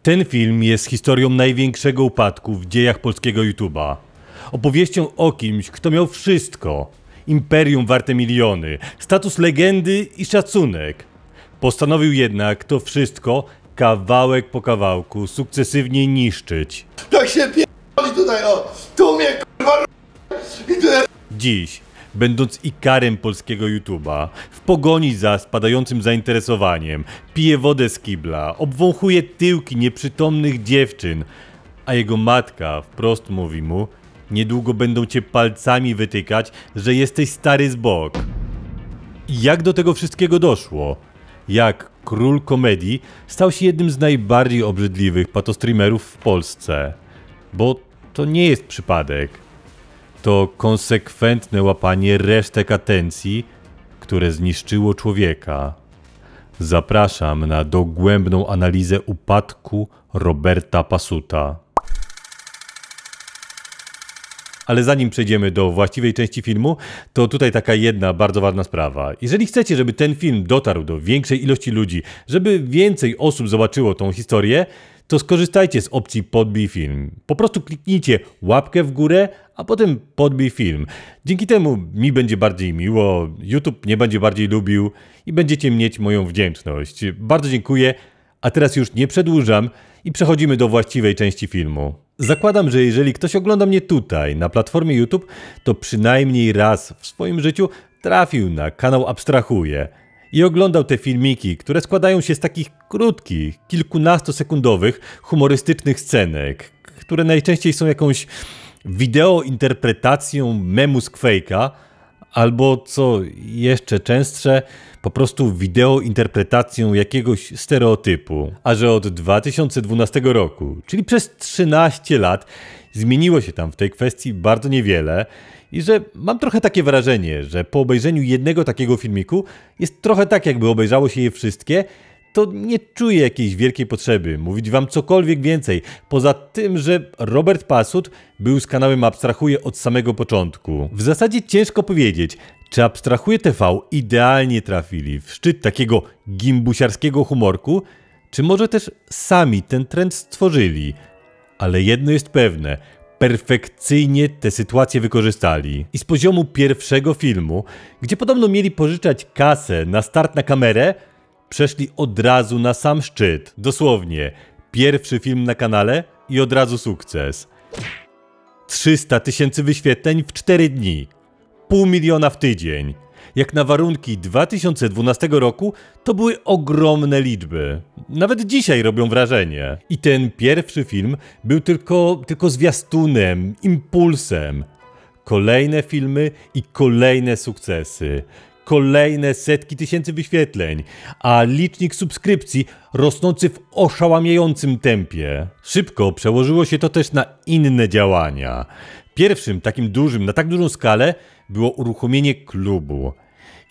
Ten film jest historią największego upadku w dziejach polskiego YouTube'a. Opowieścią o kimś, kto miał wszystko. Imperium warte miliony, status legendy i szacunek. Postanowił jednak to wszystko kawałek po kawałku sukcesywnie niszczyć. Tak się pierdoli tutaj, o! Tu mnie kurwa i tutaj... Dziś, będąc ikarem polskiego YouTube'a, w pogoni za spadającym zainteresowaniem, pije wodę z kibla, obwąchuje tyłki nieprzytomnych dziewczyn, a jego matka wprost mówi mu: niedługo będą cię palcami wytykać, że jesteś stary z bok. I jak do tego wszystkiego doszło? Jak król komedii stał się jednym z najbardziej obrzydliwych patostreamerów w Polsce? Bo to nie jest przypadek. To konsekwentne łapanie resztek atencji, które zniszczyło człowieka. Zapraszam na dogłębną analizę upadku Roberta Pasuta. Ale zanim przejdziemy do właściwej części filmu, to tutaj taka jedna bardzo ważna sprawa. Jeżeli chcecie, żeby ten film dotarł do większej ilości ludzi, żeby więcej osób zobaczyło tą historię, to skorzystajcie z opcji podbij film. Po prostu kliknijcie łapkę w górę, a potem podbij film. Dzięki temu mi będzie bardziej miło, YouTube mnie będzie bardziej lubił i będziecie mieć moją wdzięczność. Bardzo dziękuję, a teraz już nie przedłużam i przechodzimy do właściwej części filmu. Zakładam, że jeżeli ktoś ogląda mnie tutaj, na platformie YouTube, to przynajmniej raz w swoim życiu trafił na kanał Abstrahuję i oglądał te filmiki, które składają się z takich krótkich, kilkunastosekundowych, humorystycznych scenek, które najczęściej są jakąś wideointerpretacją memu z Quake'a, albo co jeszcze częstsze, po prostu wideointerpretacją jakiegoś stereotypu. A że od 2012 roku, czyli przez 13 lat, zmieniło się tam w tej kwestii bardzo niewiele i że mam trochę takie wrażenie, że po obejrzeniu jednego takiego filmiku jest trochę tak, jakby obejrzało się je wszystkie, to nie czuję jakiejś wielkiej potrzeby mówić wam cokolwiek więcej, poza tym, że Robert Pasut był z kanałem Abstrahuję od samego początku. W zasadzie ciężko powiedzieć, czy Abstrahuję TV idealnie trafili w szczyt takiego gimbusiarskiego humorku, czy może też sami ten trend stworzyli. Ale jedno jest pewne, perfekcyjnie tę sytuację wykorzystali. I z poziomu pierwszego filmu, gdzie podobno mieli pożyczać kasę na start na kamerę, przeszli od razu na sam szczyt. Dosłownie, pierwszy film na kanale i od razu sukces. 300 000 wyświetleń w 4 dni. 500 000 w tydzień. Jak na warunki 2012 roku, to były ogromne liczby. Nawet dzisiaj robią wrażenie. I ten pierwszy film był tylko zwiastunem, impulsem. Kolejne filmy i kolejne sukcesy. Kolejne setki tysięcy wyświetleń, a licznik subskrypcji rosnący w oszałamiającym tempie. Szybko przełożyło się to też na inne działania. Pierwszym takim dużym, na tak dużą skalę było uruchomienie klubu.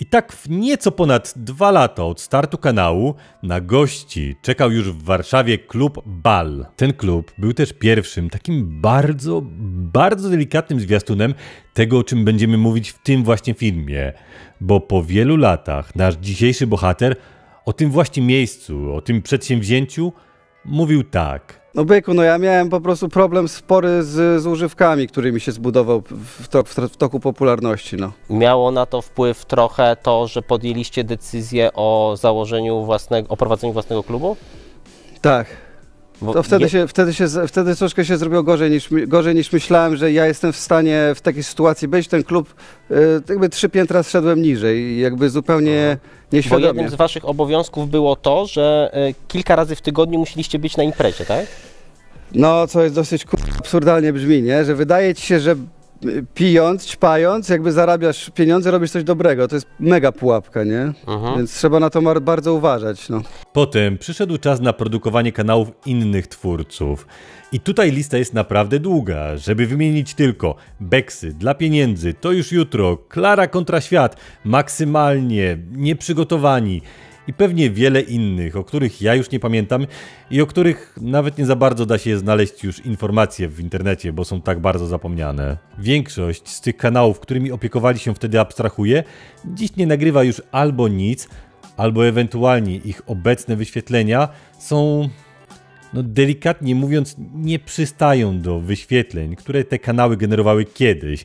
I tak w nieco ponad 2 lata od startu kanału na gości czekał już w Warszawie klub BAL. Ten klub był też pierwszym takim bardzo delikatnym zwiastunem tego, o czym będziemy mówić w tym właśnie filmie. Bo po wielu latach nasz dzisiejszy bohater o tym właśnie miejscu, o tym przedsięwzięciu mówił tak. No byku, no ja miałem po prostu problem spory z używkami, którymi się zbudował w toku popularności, no. Miało na to wpływ trochę to, że podjęliście decyzję o założeniu o prowadzeniu własnego klubu? Tak. To wtedy troszkę się zrobiło gorzej niż myślałem, że ja jestem w stanie w takiej sytuacji być. Ten klub, jakby 3 piętra zszedłem niżej, jakby zupełnie nieświadomie. Bo jednym z waszych obowiązków było to, że kilka razy w tygodniu musieliście być na imprezie, tak? No, co jest dosyć absurdalnie brzmi, nie? Że wydaje ci się, że pijąc, ćpając, jakby zarabiasz pieniądze, robisz coś dobrego. To jest mega pułapka, nie? Więc trzeba na to bardzo uważać, no. Potem przyszedł czas na produkowanie kanałów innych twórców. I tutaj lista jest naprawdę długa, żeby wymienić tylko Beksy, Dla Pieniędzy, To Już Jutro, Klara kontra Świat, Maksymalnie, Nieprzygotowani i pewnie wiele innych, o których ja już nie pamiętam i o których nawet nie za bardzo da się znaleźć już informacje w internecie, bo są tak bardzo zapomniane. Większość z tych kanałów, którymi opiekowali się wtedy Abstrahuję, dziś nie nagrywa już albo nic, albo ewentualnie ich obecne wyświetlenia są no delikatnie mówiąc, nie przystają do wyświetleń, które te kanały generowały kiedyś,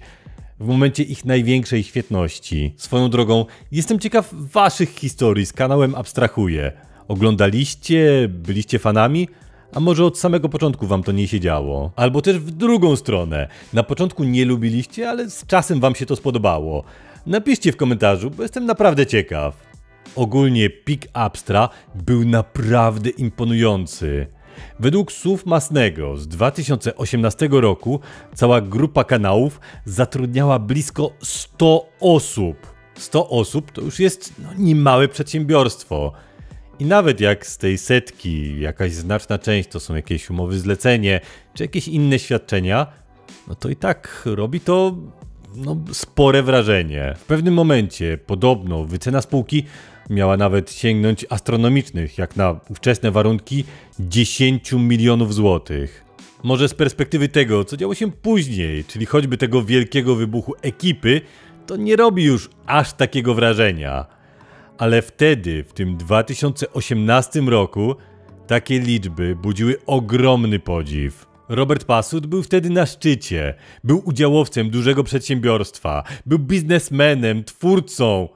w momencie ich największej świetności. Swoją drogą, jestem ciekaw waszych historii z kanałem Abstrahuję. Oglądaliście? Byliście fanami? A może od samego początku wam to nie siedziało? Albo też w drugą stronę. Na początku nie lubiliście, ale z czasem wam się to spodobało. Napiszcie w komentarzu, bo jestem naprawdę ciekaw. Ogólnie pik Abstra był naprawdę imponujący. Według słów Masnego z 2018 roku cała grupa kanałów zatrudniała blisko 100 osób. 100 osób to już jest niemałe przedsiębiorstwo. I nawet jak z tej setki jakaś znaczna część to są jakieś umowy zlecenie czy jakieś inne świadczenia, no to i tak robi to spore wrażenie. W pewnym momencie podobno wycena spółki miała nawet sięgnąć astronomicznych, jak na ówczesne warunki, 10 milionów złotych. Może z perspektywy tego, co działo się później, czyli choćby tego wielkiego wybuchu ekipy, to nie robi już aż takiego wrażenia. Ale wtedy, w tym 2018 roku, takie liczby budziły ogromny podziw. Robert Pasut był wtedy na szczycie, był udziałowcem dużego przedsiębiorstwa, był biznesmenem, twórcą.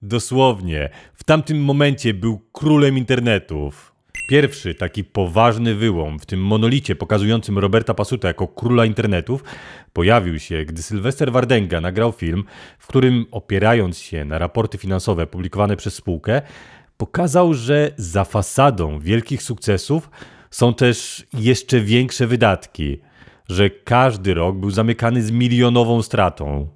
Dosłownie, w tamtym momencie był królem internetów. Pierwszy taki poważny wyłom w tym monolicie pokazującym Roberta Pasuta jako króla internetów pojawił się, gdy Sylwester Wardęga nagrał film, w którym opierając się na raporty finansowe publikowane przez spółkę, pokazał, że za fasadą wielkich sukcesów są też jeszcze większe wydatki, że każdy rok był zamykany z milionową stratą.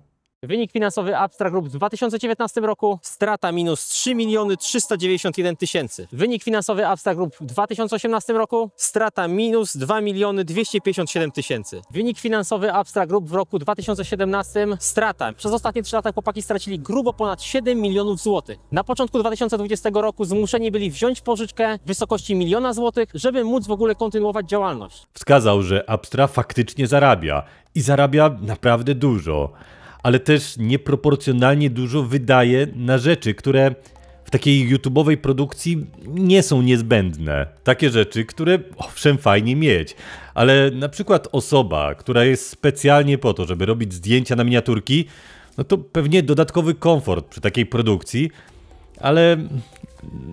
Wynik finansowy Abstra Group w 2019 roku strata minus 3 391 000. Wynik finansowy Abstra Group w 2018 roku strata minus 2 257 000. Wynik finansowy Abstra Group w roku 2017 strata. Przez ostatnie 3 lata chłopaki stracili grubo ponad 7 milionów złotych. Na początku 2020 roku zmuszeni byli wziąć pożyczkę w wysokości 1 000 000 złotych, żeby móc w ogóle kontynuować działalność. Wskazał, że Abstra faktycznie zarabia i zarabia naprawdę dużo, ale też nieproporcjonalnie dużo wydaje na rzeczy, które w takiej YouTube'owej produkcji nie są niezbędne. Takie rzeczy, które owszem fajnie mieć, ale na przykład osoba, która jest specjalnie po to, żeby robić zdjęcia na miniaturki, no to pewnie dodatkowy komfort przy takiej produkcji, ale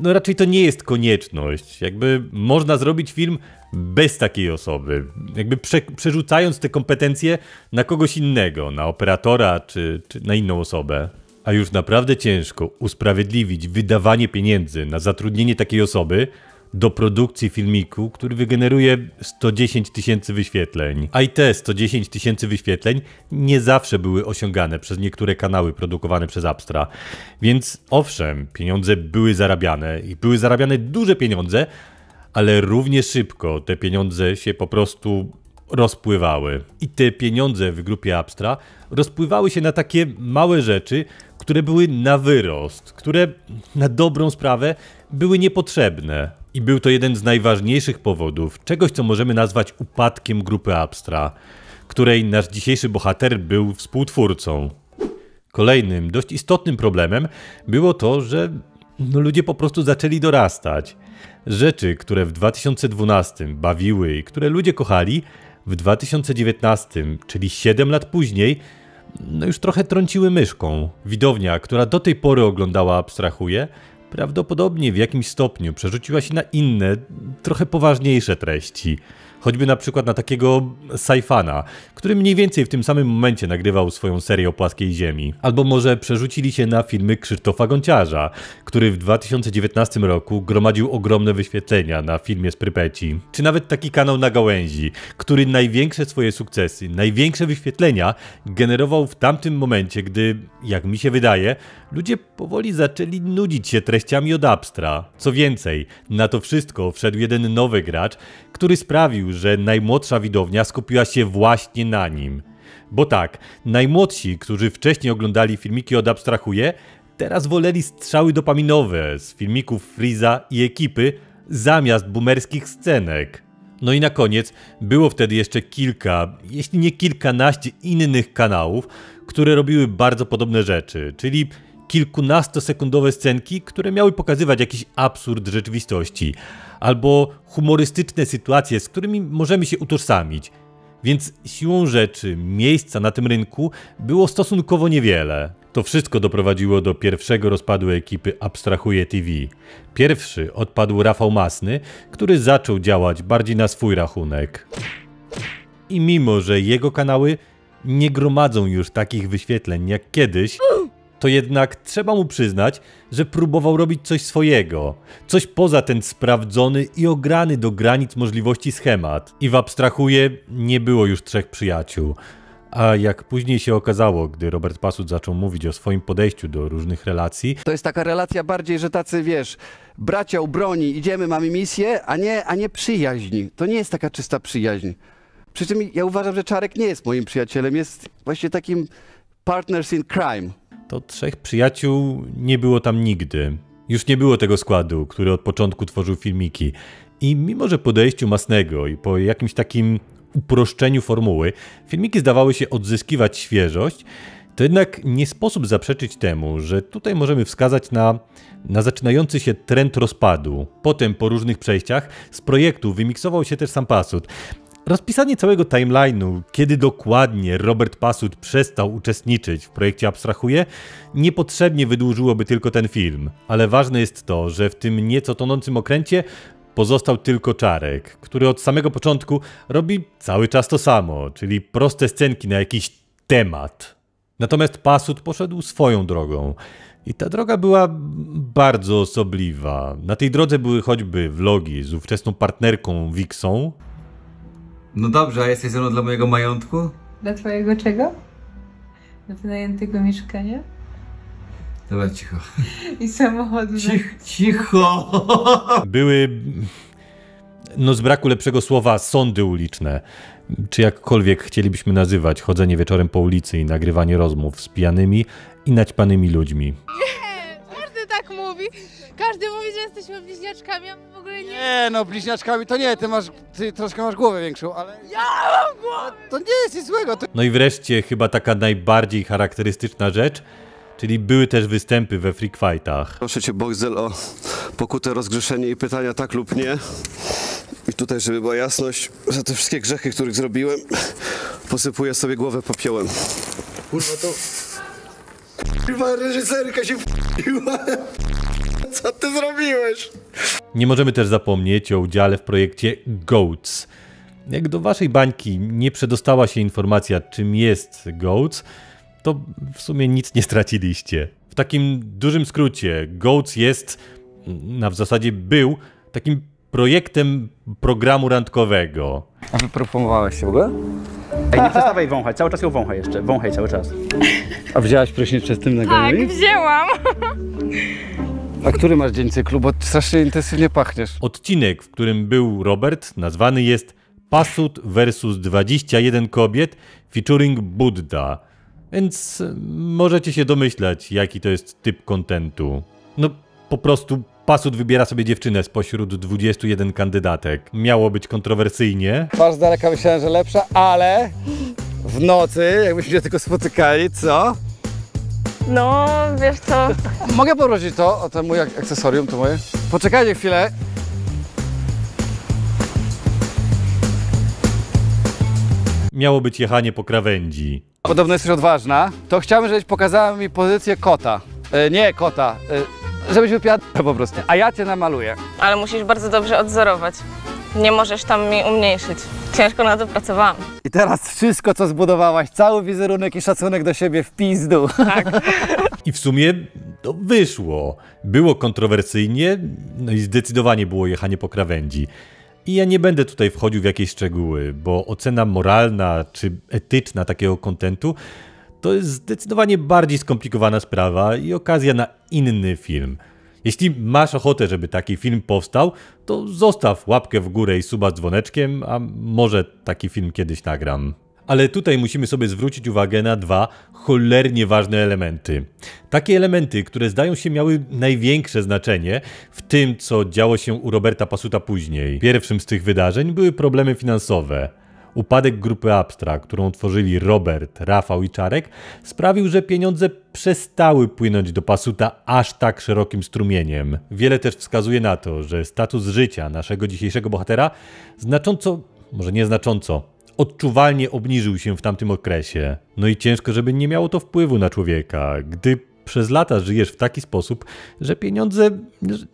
raczej to nie jest konieczność. Jakby można zrobić film bez takiej osoby, jakby przerzucając te kompetencje na kogoś innego, na operatora czy na inną osobę. A już naprawdę ciężko usprawiedliwić wydawanie pieniędzy na zatrudnienie takiej osoby do produkcji filmiku, który wygeneruje 110 000 wyświetleń. A i te 110 000 wyświetleń nie zawsze były osiągane przez niektóre kanały produkowane przez Abstra. Więc owszem, pieniądze były zarabiane i były zarabiane duże pieniądze, ale równie szybko te pieniądze się po prostu rozpływały. I te pieniądze w grupie Abstra rozpływały się na takie małe rzeczy, które były na wyrost, które na dobrą sprawę były niepotrzebne. I był to jeden z najważniejszych powodów czegoś, co możemy nazwać upadkiem grupy Abstra, której nasz dzisiejszy bohater był współtwórcą. Kolejnym, dość istotnym problemem było to, że ludzie po prostu zaczęli dorastać. Rzeczy, które w 2012 bawiły i które ludzie kochali, w 2019, czyli 7 lat później, już trochę trąciły myszką. Widownia, która do tej pory oglądała Abstrahuję, prawdopodobnie w jakimś stopniu przerzuciła się na inne, trochę poważniejsze treści. Choćby na przykład na takiego Saifana, który mniej więcej w tym samym momencie nagrywał swoją serię o płaskiej ziemi. Albo może przerzucili się na filmy Krzysztofa Gonciarza, który w 2019 roku gromadził ogromne wyświetlenia na filmie z Prypeci. Czy nawet taki kanał Na Gałęzi, który największe swoje sukcesy, największe wyświetlenia generował w tamtym momencie, gdy, jak mi się wydaje, ludzie powoli zaczęli nudzić się treściami od Abstra. Co więcej, na to wszystko wszedł jeden nowy gracz, który sprawił, że najmłodsza widownia skupiła się właśnie na nim. Bo tak, najmłodsi, którzy wcześniej oglądali filmiki od Abstrahuję, teraz woleli strzały dopaminowe z filmików Freeza i ekipy zamiast boomerskich scenek. No i na koniec było wtedy jeszcze kilka, jeśli nie kilkanaście innych kanałów, które robiły bardzo podobne rzeczy, czyli kilkunastosekundowe scenki, które miały pokazywać jakiś absurd rzeczywistości, albo humorystyczne sytuacje, z którymi możemy się utożsamić. Więc siłą rzeczy miejsca na tym rynku było stosunkowo niewiele. To wszystko doprowadziło do pierwszego rozpadu ekipy Abstrahuje TV. Pierwszy odpadł Rafał Masny, który zaczął działać bardziej na swój rachunek. I mimo, że jego kanały nie gromadzą już takich wyświetleń jak kiedyś, to jednak trzeba mu przyznać, że próbował robić coś swojego. Coś poza ten sprawdzony i ograny do granic możliwości schemat. I w Abstrahuje nie było już 3 przyjaciół. A jak później się okazało, gdy Robert Pasut zaczął mówić o swoim podejściu do różnych relacji... To jest taka relacja bardziej, że tacy, wiesz, bracia u broni, idziemy, mamy misję, a nie przyjaźń. To nie jest taka czysta przyjaźń. Przy czym ja uważam, że Czarek nie jest moim przyjacielem, jest właśnie takim partners in crime. To 3 przyjaciół nie było tam nigdy. Już nie było tego składu, który od początku tworzył filmiki. I mimo, że podejściu Masnego i po jakimś takim uproszczeniu formuły filmiki zdawały się odzyskiwać świeżość, to jednak nie sposób zaprzeczyć temu, że tutaj możemy wskazać na zaczynający się trend rozpadu. Potem po różnych przejściach z projektu wymiksował się też sam Pasut. Rozpisanie całego timeline'u, kiedy dokładnie Robert Pasut przestał uczestniczyć w projekcie Abstrahuje, niepotrzebnie wydłużyłoby tylko ten film. Ale ważne jest to, że w tym nieco tonącym okręcie pozostał tylko Czarek, który od samego początku robi cały czas to samo, czyli proste scenki na jakiś temat. Natomiast Pasut poszedł swoją drogą. I ta droga była bardzo osobliwa. Na tej drodze były choćby vlogi z ówczesną partnerką Wiksą. No dobrze, a jesteś ze mną dla mojego majątku? Dla twojego czego? Dla wynajętego mieszkania? Dobra, cicho. I samochodu. Cicho! Były, no z braku lepszego słowa, sądy uliczne. Czy jakkolwiek chcielibyśmy nazywać chodzenie wieczorem po ulicy i nagrywanie rozmów z pijanymi i naćpanymi ludźmi. Nie, każdy tak mówi. Każdy mówi, że jesteśmy bliźniaczkami, a my w ogóle nie. Nie, no bliźniaczkami to nie, ty troszkę masz głowę większą, ale... Ja mam głowę! To nie jest nic złego, to... No i wreszcie chyba taka najbardziej charakterystyczna rzecz, czyli były też występy we freak fightach. Proszę cię, Boxdel, o pokutę, rozgrzeszenie i pytania tak lub nie. I tutaj, żeby była jasność, za te wszystkie grzechy, których zrobiłem, posypuję sobie głowę popiołem. Kurwa to... Kurwa reżyserka się f***iła. Co ty zrobiłeś? Nie możemy też zapomnieć o udziale w projekcie GOATS. Jak do waszej bańki nie przedostała się informacja, czym jest GOATS, to w sumie nic nie straciliście. W takim dużym skrócie, GOATS jest, w zasadzie był, takim projektem programu randkowego. A wypromowałeś się w ogóle? Ej, nie przestawaj wąchać, cały czas ją wąchaj jeszcze, wąchaj cały czas. A wzięłaś prysznic przed tym nagrami? Tak, wzięłam. A który masz dzień cyklu? Bo strasznie intensywnie pachniesz. Odcinek, w którym był Robert, nazwany jest Pasut vs 21 kobiet featuring Buddha. Więc możecie się domyślać, jaki to jest typ kontentu. No po prostu Pasut wybiera sobie dziewczynę spośród 21 kandydatek. Miało być kontrowersyjnie. Twarz z daleka myślałem, że lepsza, ale w nocy, jakbyśmy się tylko spotykali, co? No, wiesz co? Mogę poprosić to, o to mój akcesorium, to moje? Poczekajcie chwilę. Miało być jechanie po krawędzi. Podobno jesteś odważna, to chciałbym, żebyś pokazała mi pozycję kota. Nie kota, żebyś wypiła po prostu. A ja cię namaluję. Ale musisz bardzo dobrze odzorować. Nie możesz tam mi umniejszyć. Ciężko na to pracowałam. I teraz wszystko, co zbudowałaś, cały wizerunek i szacunek do siebie w pizdu. Tak. I w sumie to wyszło. Było kontrowersyjnie, no i zdecydowanie było jechanie po krawędzi. I ja nie będę tutaj wchodził w jakieś szczegóły, bo ocena moralna czy etyczna takiego kontentu to jest zdecydowanie bardziej skomplikowana sprawa i okazja na inny film. Jeśli masz ochotę, żeby taki film powstał, to zostaw łapkę w górę i suba z dzwoneczkiem, a może taki film kiedyś nagram. Ale tutaj musimy sobie zwrócić uwagę na 2 cholernie ważne elementy. Takie elementy, które zdają się miały największe znaczenie w tym, co działo się u Roberta Pasuta później. Pierwszym z tych wydarzeń były problemy finansowe. Upadek grupy Abstra, którą tworzyli Robert, Rafał i Czarek, sprawił, że pieniądze przestały płynąć do Passuta aż tak szerokim strumieniem. Wiele też wskazuje na to, że status życia naszego dzisiejszego bohatera znacząco, może nieznacząco, odczuwalnie obniżył się w tamtym okresie. No i ciężko, żeby nie miało to wpływu na człowieka, gdy przez lata żyjesz w taki sposób, że pieniądze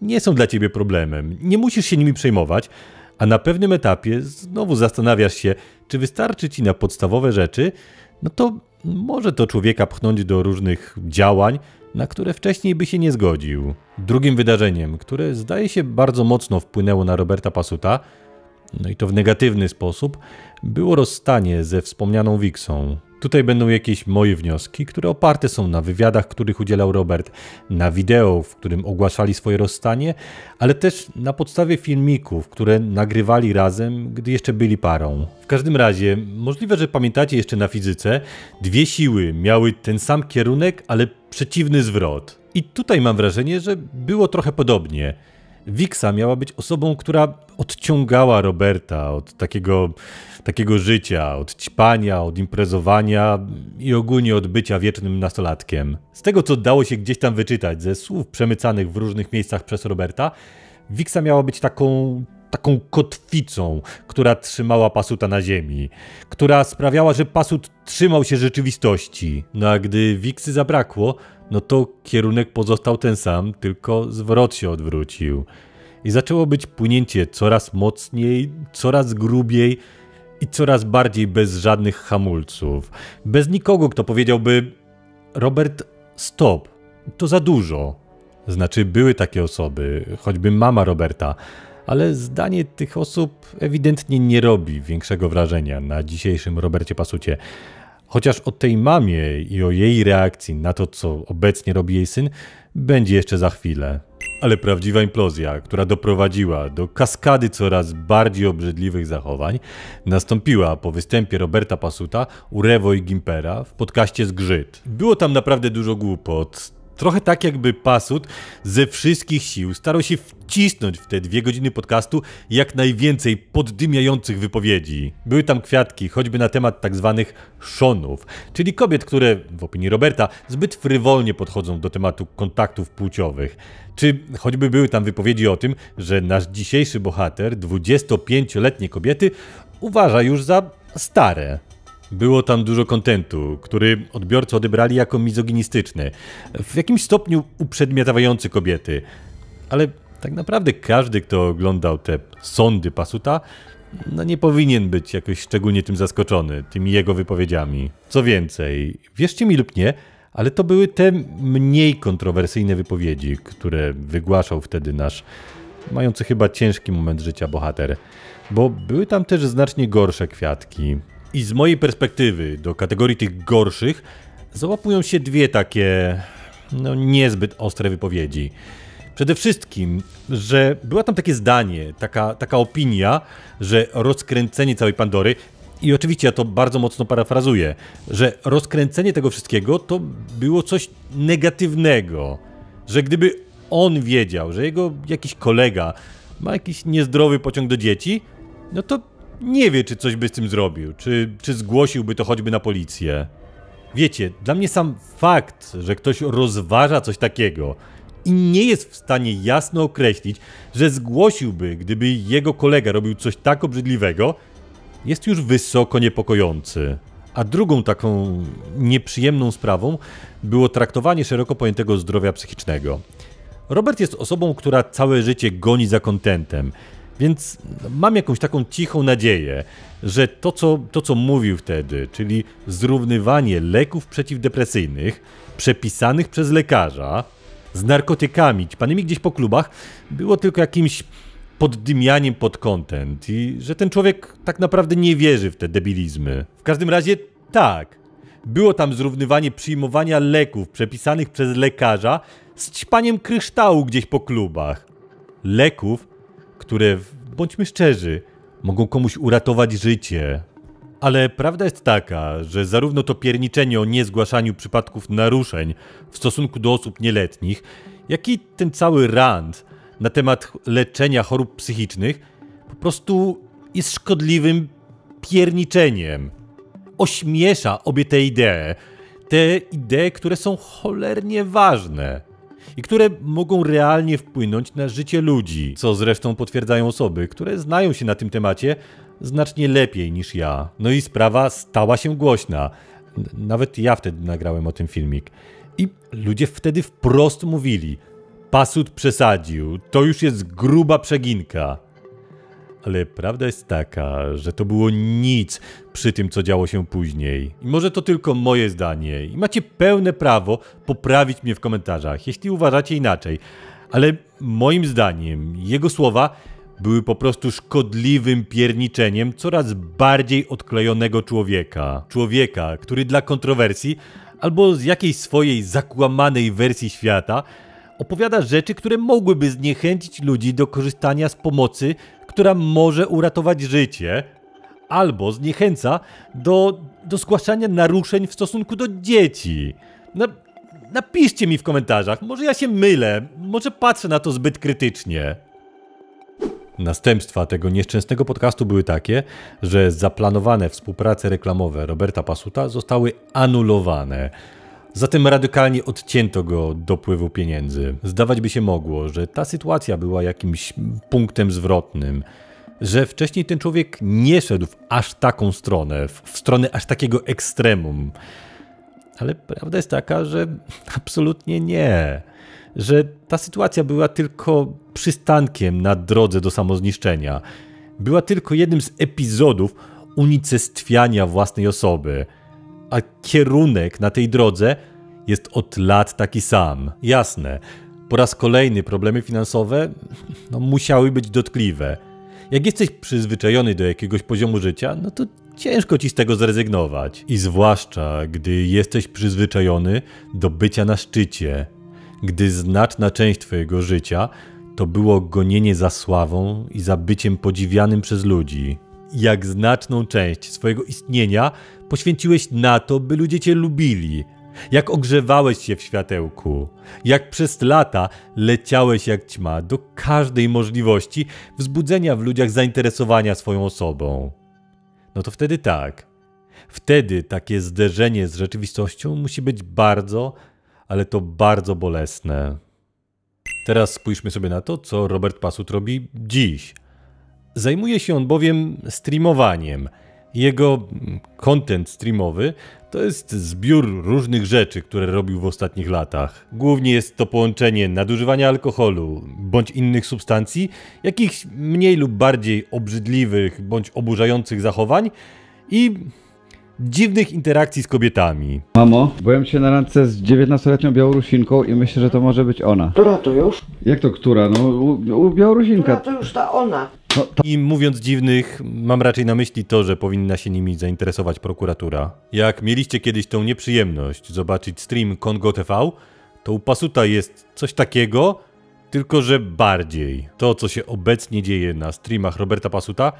nie są dla ciebie problemem. Nie musisz się nimi przejmować, a na pewnym etapie znowu zastanawiasz się, czy wystarczy ci na podstawowe rzeczy, no to może to człowieka pchnąć do różnych działań, na które wcześniej by się nie zgodził. Drugim wydarzeniem, które zdaje się bardzo mocno wpłynęło na Roberta Passuta, no i to w negatywny sposób, było rozstanie ze wspomnianą Wiksą. Tutaj będą jakieś moje wnioski, które oparte są na wywiadach, których udzielał Robert, na wideo, w którym ogłaszali swoje rozstanie, ale też na podstawie filmików, które nagrywali razem, gdy jeszcze byli parą. W każdym razie, możliwe, że pamiętacie jeszcze na fizyce, dwie siły miały ten sam kierunek, ale przeciwny zwrot. I tutaj mam wrażenie, że było trochę podobnie. Wiksa miała być osobą, która odciągała Roberta od takiego życia, od ćpania, od imprezowania i ogólnie od bycia wiecznym nastolatkiem. Z tego, co dało się gdzieś tam wyczytać ze słów przemycanych w różnych miejscach przez Roberta, Wiksa miała być taką kotwicą, która trzymała Passuta na ziemi, która sprawiała, że Passut trzymał się rzeczywistości. No a gdy Wiksy zabrakło, no to kierunek pozostał ten sam, tylko zwrot się odwrócił. I zaczęło być płynięcie coraz mocniej, coraz grubiej i coraz bardziej bez żadnych hamulców. Bez nikogo, kto powiedziałby: Robert, stop, to za dużo. Znaczy, były takie osoby, choćby mama Roberta, ale zdanie tych osób ewidentnie nie robi większego wrażenia na dzisiejszym Robercie Passucie. Chociaż o tej mamie i o jej reakcji na to, co obecnie robi jej syn, będzie jeszcze za chwilę. Ale prawdziwa implozja, która doprowadziła do kaskady coraz bardziej obrzydliwych zachowań, nastąpiła po występie Roberta Passuta u Revo i Gimpera w podcaście Zgrzyt. Było tam naprawdę dużo głupot. Trochę tak, jakby Passut ze wszystkich sił starał się wcisnąć w te 2 godziny podcastu jak najwięcej poddymiających wypowiedzi. Były tam kwiatki, choćby na temat tak zwanych szonów, czyli kobiet, które, w opinii Roberta, zbyt frywolnie podchodzą do tematu kontaktów płciowych. Czy choćby były tam wypowiedzi o tym, że nasz dzisiejszy bohater, 25-letnie kobiety, uważa już za stare. Było tam dużo kontentu, który odbiorcy odebrali jako mizoginistyczny, w jakimś stopniu uprzedmiotawiający kobiety. Ale tak naprawdę każdy, kto oglądał te sądy Passuta, no nie powinien być jakoś szczególnie tym zaskoczony, tymi jego wypowiedziami. Co więcej, wierzcie mi lub nie, ale to były te mniej kontrowersyjne wypowiedzi, które wygłaszał wtedy nasz, mający chyba ciężki moment życia bohater. Bo były tam też znacznie gorsze kwiatki. I z mojej perspektywy do kategorii tych gorszych załapują się 2 takie niezbyt ostre wypowiedzi. Przede wszystkim, że było tam takie zdanie, taka opinia, że rozkręcenie całej Pandory, i oczywiście ja to bardzo mocno parafrazuję, że rozkręcenie tego wszystkiego to było coś negatywnego. Że gdyby on wiedział, że jego jakiś kolega ma jakiś niezdrowy pociąg do dzieci, no to nie wie, czy coś by z tym zrobił, czy zgłosiłby to choćby na policję. Wiecie, dla mnie sam fakt, że ktoś rozważa coś takiego i nie jest w stanie jasno określić, że zgłosiłby, gdyby jego kolega robił coś tak obrzydliwego, jest już wysoko niepokojący. A drugą taką nieprzyjemną sprawą było traktowanie szeroko pojętego zdrowia psychicznego. Robert jest osobą, która całe życie goni za kontentem, więc mam jakąś taką cichą nadzieję, że to co mówił wtedy, czyli zrównywanie leków przeciwdepresyjnych przepisanych przez lekarza z narkotykami ćpanymi gdzieś po klubach, było tylko jakimś poddymianiem pod content i że ten człowiek tak naprawdę nie wierzy w te debilizmy. W każdym razie tak, było tam zrównywanie przyjmowania leków przepisanych przez lekarza z ćpaniem kryształu gdzieś po klubach. Leków, które, bądźmy szczerzy, mogą komuś uratować życie. Ale prawda jest taka, że zarówno to pierniczenie o niezgłaszaniu przypadków naruszeń w stosunku do osób nieletnich, jak i ten cały rant na temat leczenia chorób psychicznych po prostu jest szkodliwym pierniczeniem. Ośmiesza obie te idee, które są cholernie ważne i które mogą realnie wpłynąć na życie ludzi, co zresztą potwierdzają osoby, które znają się na tym temacie znacznie lepiej niż ja. No i sprawa stała się głośna. Nawet ja wtedy nagrałem o tym filmik. I ludzie wtedy wprost mówili: Pasut przesadził, to już jest gruba przeginka. Ale prawda jest taka, że to było nic przy tym, co działo się później. I może to tylko moje zdanie i macie pełne prawo poprawić mnie w komentarzach, jeśli uważacie inaczej. Ale moim zdaniem jego słowa były po prostu szkodliwym pierniczeniem coraz bardziej odklejonego człowieka. Człowieka, który dla kontrowersji albo z jakiejś swojej zakłamanej wersji świata opowiada rzeczy, które mogłyby zniechęcić ludzi do korzystania z pomocy, która może uratować życie, albo zniechęca do zgłaszania naruszeń w stosunku do dzieci. Napiszcie mi w komentarzach, może ja się mylę, może patrzę na to zbyt krytycznie. Następstwa tego nieszczęsnego podcastu były takie, że zaplanowane współprace reklamowe Roberta Pasuta zostały anulowane. Zatem radykalnie odcięto go od dopływu pieniędzy. Zdawać by się mogło, że ta sytuacja była jakimś punktem zwrotnym, że wcześniej ten człowiek nie szedł w aż taką stronę, w stronę aż takiego ekstremum. Ale prawda jest taka, że absolutnie nie. Że ta sytuacja była tylko przystankiem na drodze do samozniszczenia. Była tylko jednym z epizodów unicestwiania własnej osoby. A kierunek na tej drodze jest od lat taki sam. Jasne, po raz kolejny problemy finansowe musiały być dotkliwe. Jak jesteś przyzwyczajony do jakiegoś poziomu życia, to ciężko ci z tego zrezygnować. I zwłaszcza, gdy jesteś przyzwyczajony do bycia na szczycie. Gdy znaczna część twojego życia to było gonienie za sławą i za byciem podziwianym przez ludzi. Jak znaczną część swojego istnienia poświęciłeś na to, by ludzie cię lubili. Jak ogrzewałeś się w światełku. Jak przez lata leciałeś jak ćma do każdej możliwości wzbudzenia w ludziach zainteresowania swoją osobą. No to wtedy tak. Wtedy takie zderzenie z rzeczywistością musi być bardzo, ale to bardzo bolesne. Teraz spójrzmy sobie na to, co Robert Pasut robi dziś. Zajmuje się on bowiem streamowaniem. Jego content streamowy to jest zbiór różnych rzeczy, które robił w ostatnich latach. Głównie jest to połączenie nadużywania alkoholu bądź innych substancji, jakichś mniej lub bardziej obrzydliwych bądź oburzających zachowań i dziwnych interakcji z kobietami. Mamo, byłem się na randce z 19-letnią Białorusinką i myślę, że to może być ona. Która to już? Jak to która? Białorusinka. Która to już ta ona. I mówiąc dziwnych, mam raczej na myśli to, że powinna się nimi zainteresować prokuratura. Jak mieliście kiedyś tą nieprzyjemność zobaczyć stream Kongo TV, to u Pasuta jest coś takiego, tylko że bardziej. To, co się obecnie dzieje na streamach Roberta Pasuta,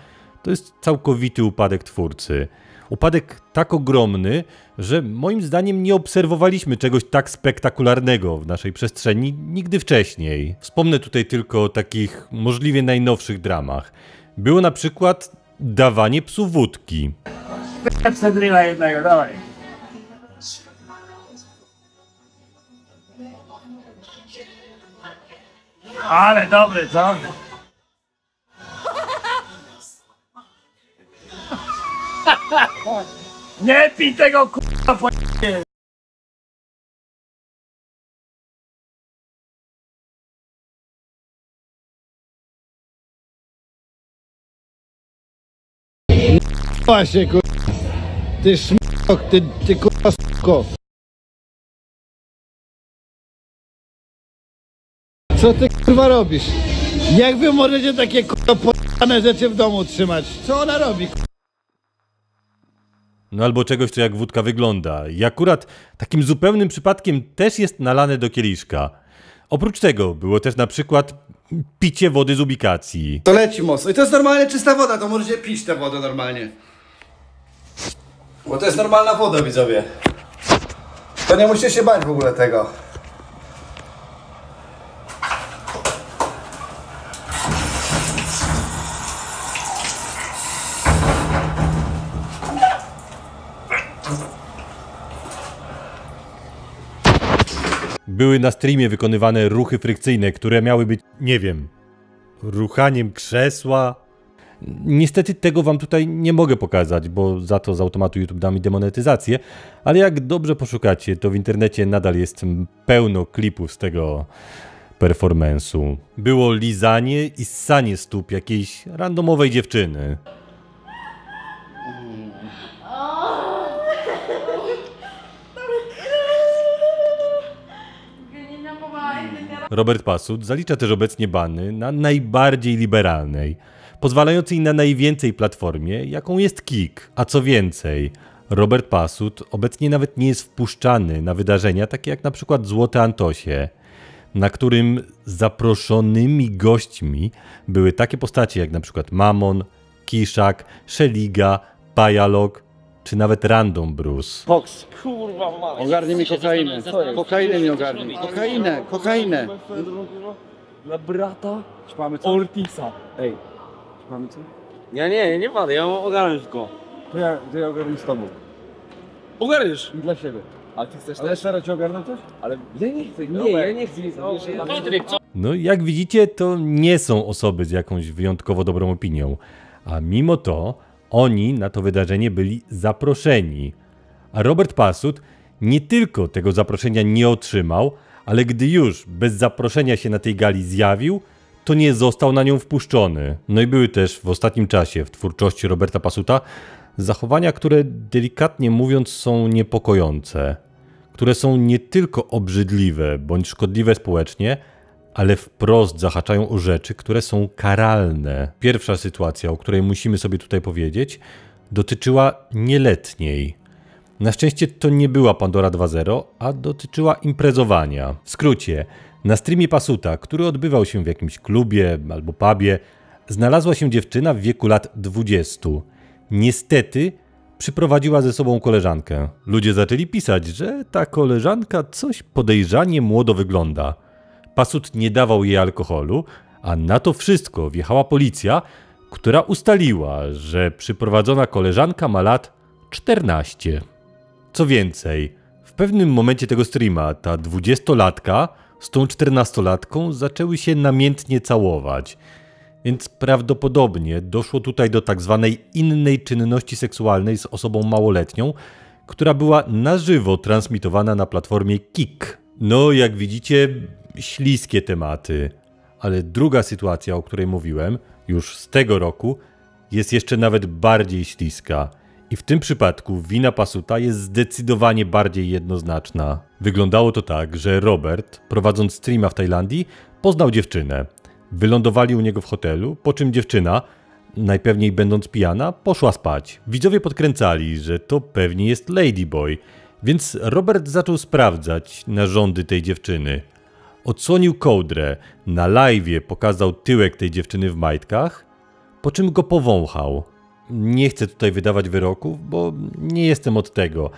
to jest całkowity upadek twórcy. Upadek tak ogromny, że moim zdaniem nie obserwowaliśmy czegoś tak spektakularnego w naszej przestrzeni nigdy wcześniej. Wspomnę tutaj tylko o takich możliwie najnowszych dramach. Było na przykład dawanie psu wódki. jednego, dawaj. Ale dobry, co? Nie pij tego k***a po... Właśnie kurwa, ty szmok, ty kurwa s***ko. Co ty kurwa robisz? Jak wy możecie takie kurwa p***ane rzeczy w domu trzymać? Co ona robi? No albo czegoś, co jak wódka wygląda. I akurat takim zupełnym przypadkiem też jest nalane do kieliszka. Oprócz tego było też na przykład picie wody z ubikacji. To leci mocno. I to jest normalnie czysta woda, to możecie pić tę wodę normalnie. Bo to jest normalna woda, widzowie. To nie musicie się bać w ogóle tego. Były na streamie wykonywane ruchy frykcyjne, które miały być, nie wiem, ruchaniem krzesła. Niestety tego wam tutaj nie mogę pokazać, bo za to z automatu YouTube da mi demonetyzację, ale jak dobrze poszukacie, to w internecie nadal jest pełno klipów z tego performance'u. Było lizanie i ssanie stóp jakiejś randomowej dziewczyny. Robert Pasut zalicza też obecnie bany na najbardziej liberalnej, pozwalającej na najwięcej platformie, jaką jest Kik. A co więcej, Robert Pasut obecnie nawet nie jest wpuszczany na wydarzenia takie jak na przykład Złote Antosie, na którym zaproszonymi gośćmi były takie postacie jak na przykład Mamon, Kiszak, Szeliga, Pajalok, czy nawet Random Bruce. Fox, kurwa, ogarnij mi kokainę. Kokainę mi ogarnij. Kokainę. Dla brata Śpamy co? Ortisa. Ej, śpamy co? Nie padę, ja ogarnę tylko. To ja ogarnę z tobą. Ogarniesz? I dla siebie. A ty chcesz Ale też? serio ci ogarnę coś? Ale Ja nie chcę, ja nie chcę. No jak widzicie, to nie są osoby z jakąś wyjątkowo dobrą opinią, a mimo to oni na to wydarzenie byli zaproszeni. A Robert Pasut nie tylko tego zaproszenia nie otrzymał, ale gdy już bez zaproszenia się na tej gali zjawił, to nie został na nią wpuszczony. No i były też w ostatnim czasie w twórczości Roberta Pasuta zachowania, które delikatnie mówiąc są niepokojące, które są nie tylko obrzydliwe bądź szkodliwe społecznie, ale wprost zahaczają o rzeczy, które są karalne. Pierwsza sytuacja, o której musimy sobie tutaj powiedzieć, dotyczyła nieletniej. Na szczęście to nie była Pandora 2.0, a dotyczyła imprezowania. W skrócie, na streamie Pasuta, który odbywał się w jakimś klubie albo pubie, znalazła się dziewczyna w wieku lat 20. Niestety przyprowadziła ze sobą koleżankę. Ludzie zaczęli pisać, że ta koleżanka coś podejrzanie młodo wygląda. Pasut nie dawał jej alkoholu, a na to wszystko wjechała policja, która ustaliła, że przyprowadzona koleżanka ma lat 14. Co więcej, w pewnym momencie tego streama ta 20-latka z tą 14-latką zaczęły się namiętnie całować. Więc prawdopodobnie doszło tutaj do tak zwanej innej czynności seksualnej z osobą małoletnią, która była na żywo transmitowana na platformie Kik. No, jak widzicie, śliskie tematy. Ale druga sytuacja, o której mówiłem, już z tego roku, jest jeszcze nawet bardziej śliska. I w tym przypadku wina Pasuta jest zdecydowanie bardziej jednoznaczna. Wyglądało to tak, że Robert, prowadząc streama w Tajlandii, poznał dziewczynę. Wylądowali u niego w hotelu, po czym dziewczyna, najpewniej będąc pijana, poszła spać. Widzowie podkręcali, że to pewnie jest Ladyboy, więc Robert zaczął sprawdzać narządy tej dziewczyny. Odsłonił kołdrę, na live'ie pokazał tyłek tej dziewczyny w majtkach, po czym go powąchał. Nie chcę tutaj wydawać wyroków, bo nie jestem od tego,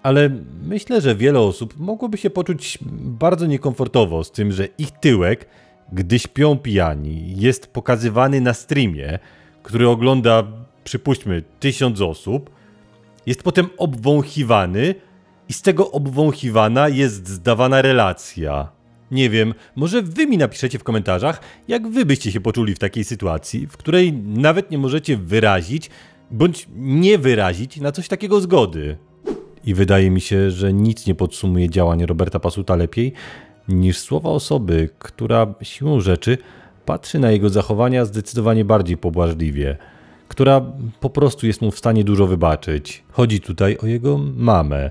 ale myślę, że wiele osób mogłoby się poczuć bardzo niekomfortowo z tym, że ich tyłek, gdy śpią pijani, jest pokazywany na streamie, który ogląda, przypuśćmy, 1000 osób, jest potem obwąchiwany i z tego obwąchiwana jest zdawana relacja. Nie wiem, może wy mi napiszecie w komentarzach, jak wy byście się poczuli w takiej sytuacji, w której nawet nie możecie wyrazić, bądź nie wyrazić na coś takiego zgody. I wydaje mi się, że nic nie podsumuje działań Roberta Pasuta lepiej, niż słowa osoby, która siłą rzeczy patrzy na jego zachowania zdecydowanie bardziej pobłażliwie, która po prostu jest mu w stanie dużo wybaczyć. Chodzi tutaj o jego mamę,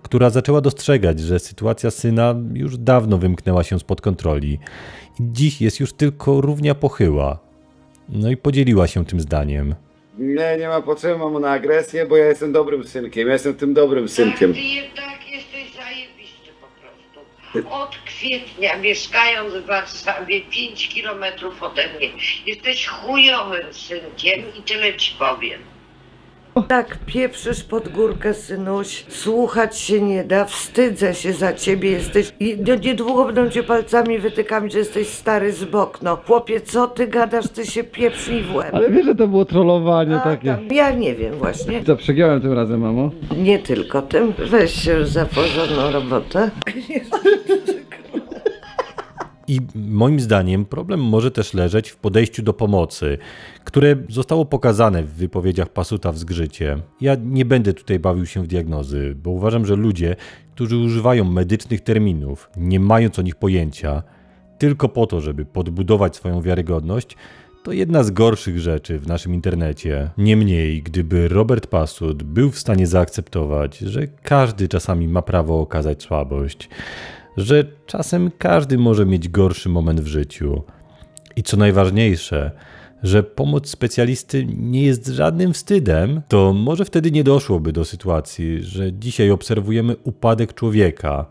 która zaczęła dostrzegać, że sytuacja syna już dawno wymknęła się spod kontroli i dziś jest już tylko równia pochyła. No i podzieliła się tym zdaniem. Nie ma potrzeby, mamo, na agresję, bo ja jestem dobrym synkiem, ja jestem tym dobrym synkiem. Ty jednak jesteś zajebisty po prostu. Od kwietnia, mieszkając w Warszawie, 5 kilometrów ode mnie, jesteś chujowym synkiem i tyle ci powiem. Tak pieprzysz pod górkę, synuś, słuchać się nie da, wstydzę się za ciebie, jesteś i niedługo będą cię palcami wytykami, że jesteś stary z bok, no. Chłopie, co ty gadasz, ty się pieprznij w łeb. Ale wiesz, że to było trollowanie takie. Ja nie wiem właśnie. Co, przegiąłem tym razem, mamo? Nie tylko tym, weź się już za porządną robotę. I moim zdaniem problem może też leżeć w podejściu do pomocy, które zostało pokazane w wypowiedziach Passuta w Zgrzycie. Ja nie będę tutaj bawił się w diagnozy, bo uważam, że ludzie, którzy używają medycznych terminów, nie mając o nich pojęcia, tylko po to, żeby podbudować swoją wiarygodność, to jedna z gorszych rzeczy w naszym internecie. Niemniej, gdyby Robert Passut był w stanie zaakceptować, że każdy czasami ma prawo okazać słabość, że czasem każdy może mieć gorszy moment w życiu i co najważniejsze, że pomoc specjalisty nie jest żadnym wstydem, to może wtedy nie doszłoby do sytuacji, że dzisiaj obserwujemy upadek człowieka,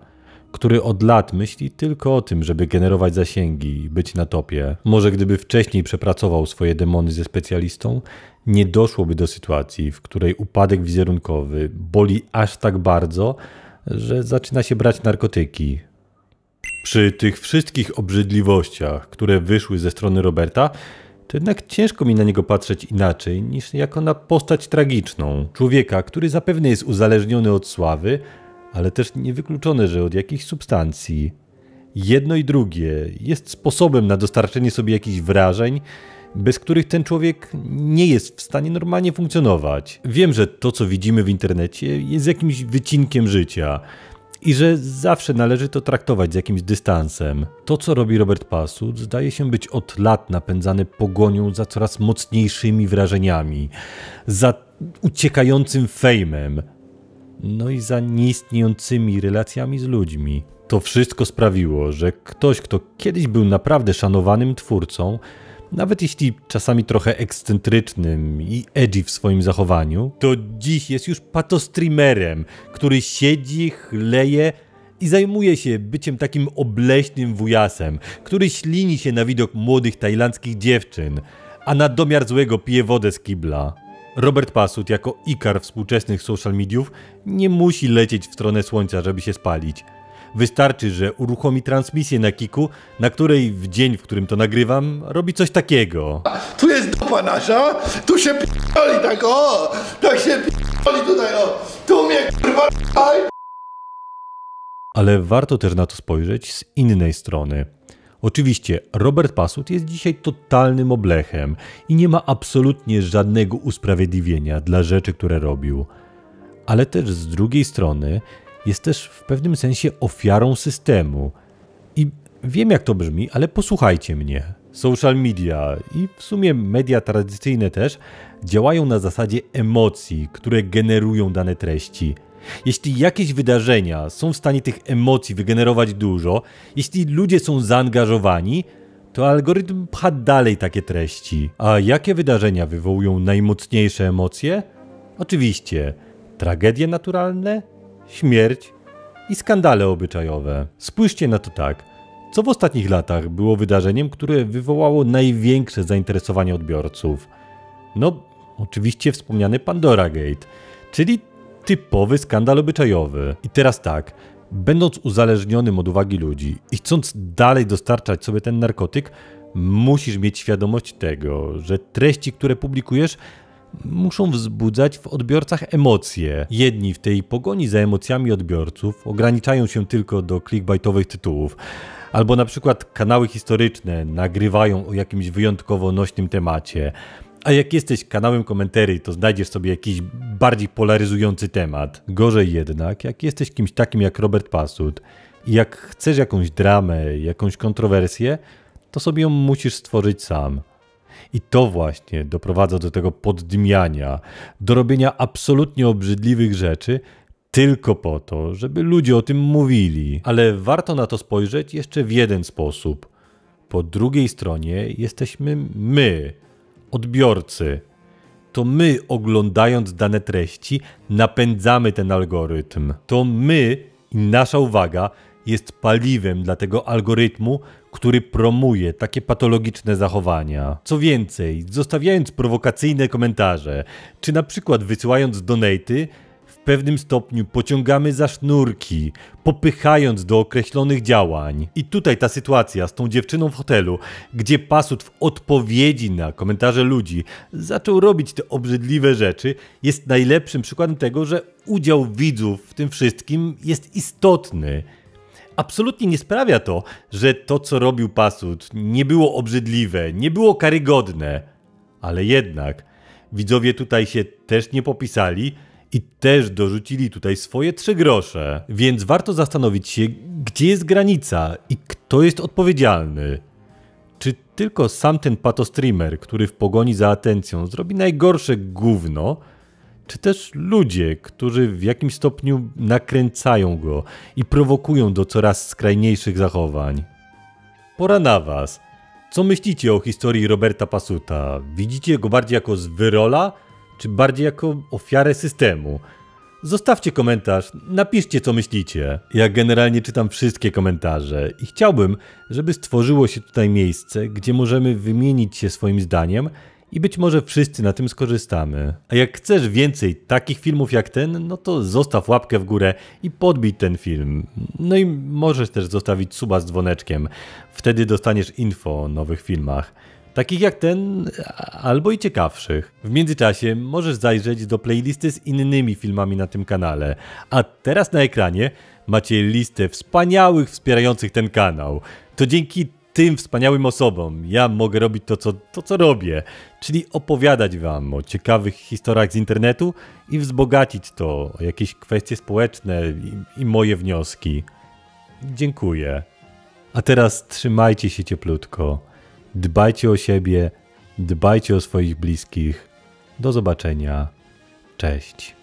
który od lat myśli tylko o tym, żeby generować zasięgi i być na topie. Może gdyby wcześniej przepracował swoje demony ze specjalistą, nie doszłoby do sytuacji, w której upadek wizerunkowy boli aż tak bardzo, że zaczyna się brać narkotyki. Przy tych wszystkich obrzydliwościach, które wyszły ze strony Roberta, to jednak ciężko mi na niego patrzeć inaczej niż jako na postać tragiczną. Człowieka, który zapewne jest uzależniony od sławy, ale też niewykluczone, że od jakichś substancji. Jedno i drugie jest sposobem na dostarczenie sobie jakichś wrażeń, bez których ten człowiek nie jest w stanie normalnie funkcjonować. Wiem, że to, co widzimy w internecie, jest jakimś wycinkiem życia i że zawsze należy to traktować z jakimś dystansem. To, co robi Robert Passut, zdaje się być od lat napędzane pogonią za coraz mocniejszymi wrażeniami, za uciekającym fejmem, no i za nieistniejącymi relacjami z ludźmi. To wszystko sprawiło, że ktoś, kto kiedyś był naprawdę szanowanym twórcą, nawet jeśli czasami trochę ekscentrycznym i edgy w swoim zachowaniu, to dziś jest już patostreamerem, który siedzi, chleje i zajmuje się byciem takim obleśnym wujasem, który ślini się na widok młodych tajlandzkich dziewczyn, a na domiar złego pije wodę z kibla. Robert Passut jako ikar współczesnych social mediów nie musi lecieć w stronę słońca, żeby się spalić. Wystarczy, że uruchomi transmisję na Kiku, na której w dzień, w którym to nagrywam, robi coś takiego. Tu jest dupa nasza, tu się p***oli tak o, tak się p***oli tutaj o, tu mnie kurwa Ale warto też na to spojrzeć z innej strony. Oczywiście Robert Passut jest dzisiaj totalnym oblechem i nie ma absolutnie żadnego usprawiedliwienia dla rzeczy, które robił. Ale też z drugiej strony jest też w pewnym sensie ofiarą systemu. I wiem, jak to brzmi, ale posłuchajcie mnie. Social media i w sumie media tradycyjne też działają na zasadzie emocji, które generują dane treści. Jeśli jakieś wydarzenia są w stanie tych emocji wygenerować dużo, jeśli ludzie są zaangażowani, to algorytm pcha dalej takie treści. A jakie wydarzenia wywołują najmocniejsze emocje? Oczywiście tragedie naturalne, śmierć i skandale obyczajowe. Spójrzcie na to tak. Co w ostatnich latach było wydarzeniem, które wywołało największe zainteresowanie odbiorców? No, oczywiście wspomniany Pandora Gate, czyli typowy skandal obyczajowy. I teraz tak, będąc uzależnionym od uwagi ludzi i chcąc dalej dostarczać sobie ten narkotyk, musisz mieć świadomość tego, że treści, które publikujesz, muszą wzbudzać w odbiorcach emocje. Jedni w tej pogoni za emocjami odbiorców ograniczają się tylko do clickbaitowych tytułów. Albo na przykład kanały historyczne nagrywają o jakimś wyjątkowo nośnym temacie. A jak jesteś kanałem komentarzy, to znajdziesz sobie jakiś bardziej polaryzujący temat. Gorzej jednak, jak jesteś kimś takim jak Robert Passut i jak chcesz jakąś dramę, jakąś kontrowersję, to sobie ją musisz stworzyć sam. I to właśnie doprowadza do tego poddymiania, do robienia absolutnie obrzydliwych rzeczy, tylko po to, żeby ludzie o tym mówili. Ale warto na to spojrzeć jeszcze w jeden sposób. Po drugiej stronie jesteśmy my, odbiorcy. To my, oglądając dane treści, napędzamy ten algorytm. To my i nasza uwaga jest paliwem dla tego algorytmu, który promuje takie patologiczne zachowania. Co więcej, zostawiając prowokacyjne komentarze, czy na przykład wysyłając donaty, w pewnym stopniu pociągamy za sznurki, popychając do określonych działań. I tutaj ta sytuacja z tą dziewczyną w hotelu, gdzie Passut w odpowiedzi na komentarze ludzi zaczął robić te obrzydliwe rzeczy, jest najlepszym przykładem tego, że udział widzów w tym wszystkim jest istotny. absolutnie nie sprawia to, że to, co robił Pasut, nie było obrzydliwe, nie było karygodne. Ale jednak widzowie tutaj się też nie popisali i też dorzucili tutaj swoje 3 grosze. Więc warto zastanowić się, gdzie jest granica i kto jest odpowiedzialny. Czy tylko sam ten patostreamer, który w pogoni za atencją zrobi najgorsze gówno, czy też ludzie, którzy w jakimś stopniu nakręcają go i prowokują do coraz skrajniejszych zachowań? Pora na was. Co myślicie o historii Roberta Pasuta? Widzicie go bardziej jako zwyrola, czy bardziej jako ofiarę systemu? Zostawcie komentarz, napiszcie co myślicie. Ja generalnie czytam wszystkie komentarze i chciałbym, żeby stworzyło się tutaj miejsce, gdzie możemy wymienić się swoim zdaniem i być może wszyscy na tym skorzystamy. A jak chcesz więcej takich filmów jak ten, no to zostaw łapkę w górę i podbij ten film. No i możesz też zostawić suba z dzwoneczkiem. Wtedy dostaniesz info o nowych filmach. Takich jak ten, albo i ciekawszych. W międzyczasie możesz zajrzeć do playlisty z innymi filmami na tym kanale. A teraz na ekranie macie listę wspaniałych wspierających ten kanał. To dzięki tym wspaniałym osobom ja mogę robić to, co robię. Czyli opowiadać wam o ciekawych historiach z internetu i wzbogacić to o jakieś kwestie społeczne i moje wnioski. Dziękuję. A teraz trzymajcie się cieplutko. Dbajcie o siebie, dbajcie o swoich bliskich. Do zobaczenia. Cześć.